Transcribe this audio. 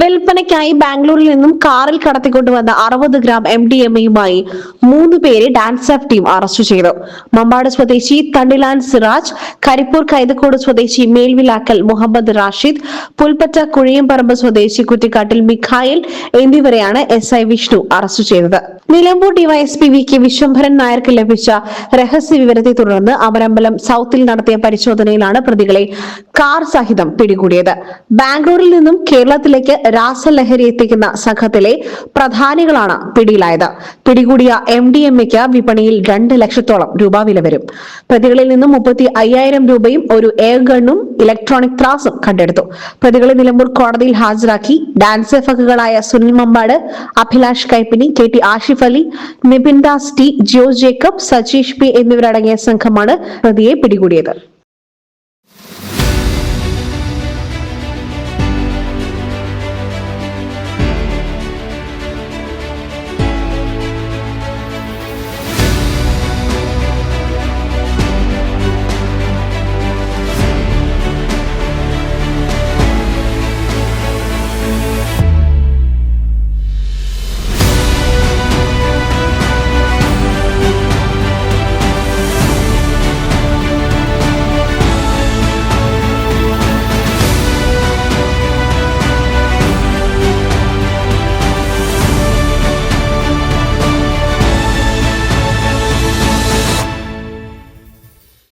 വിൽപ്പനയ്ക്കായി ബാംഗ്ലൂരിൽ നിന്നും കാറിൽ കടത്തിക്കൊണ്ടുവന്ന 60 ഗ്രാം MDMA-യുമായി 3 പേരെ ഡാൻസ് ഓഫ് ടീം അറസ്റ്റ് ചെയ്തു. മമ്പാട് സ്വദേശി തണ്ടിലാൻ സിറാജ്, കരിപ്പൂർ കൈതക്കോട് സ്വദേശി മേൽവിലാക്കൽ മുഹമ്മദ് റാഷിദ്, പുൽപ്പറ്റ കുഴിയംപറമ്പ് സ്വദേശി കുറ്റിക്കാട്ടിൽ മിഖായിൽ എന്നിവരെയാണ് SI വിഷ്ണു അറസ്റ്റ് ചെയ്തത്. നിലമ്പൂർ ഡിവൈഎസ്പി VK വിശ്വംഭരൻ നായർക്ക് ലഭിച്ച രഹസ്യ വിവരത്തെ തുടർന്ന് അമരമ്പലം സൌത്തിൽ നടത്തിയ പരിശോധനയിലാണ് പ്രതികളെ കാർ സഹിതം പിടികൂടിയത്. ബാംഗ്ലൂരിൽ നിന്നും കേരളത്തിലേക്ക് രാസലഹരി എത്തിക്കുന്ന സംഘത്തിലെ പ്രധാനികളാണ് പിടിയിലായത്. പിടികൂടിയ MDMA-ക്ക് വിപണിയിൽ 2 ലക്ഷത്തോളം രൂപ വില വരും. പ്രതികളിൽ നിന്നും 35,000 രൂപയും ഒരു എയർ ഗണ്ണും ഇലക്ട്രോണിക് ത്രാസും കണ്ടെടുത്തു. പ്രതികളെ നിലമ്പൂർ കോടതിയിൽ ഹാജരാക്കി. ഡാൻസ് എഫക്കുകളായ Sunil Mampad, Abhilash Kaippini, KT Ashif Ali, Nibin Das T, Jio Jacob, Sajeesh P എന്നിവരടങ്ങിയ സംഘമാണ് പ്രതിയെ പിടികൂടിയത്.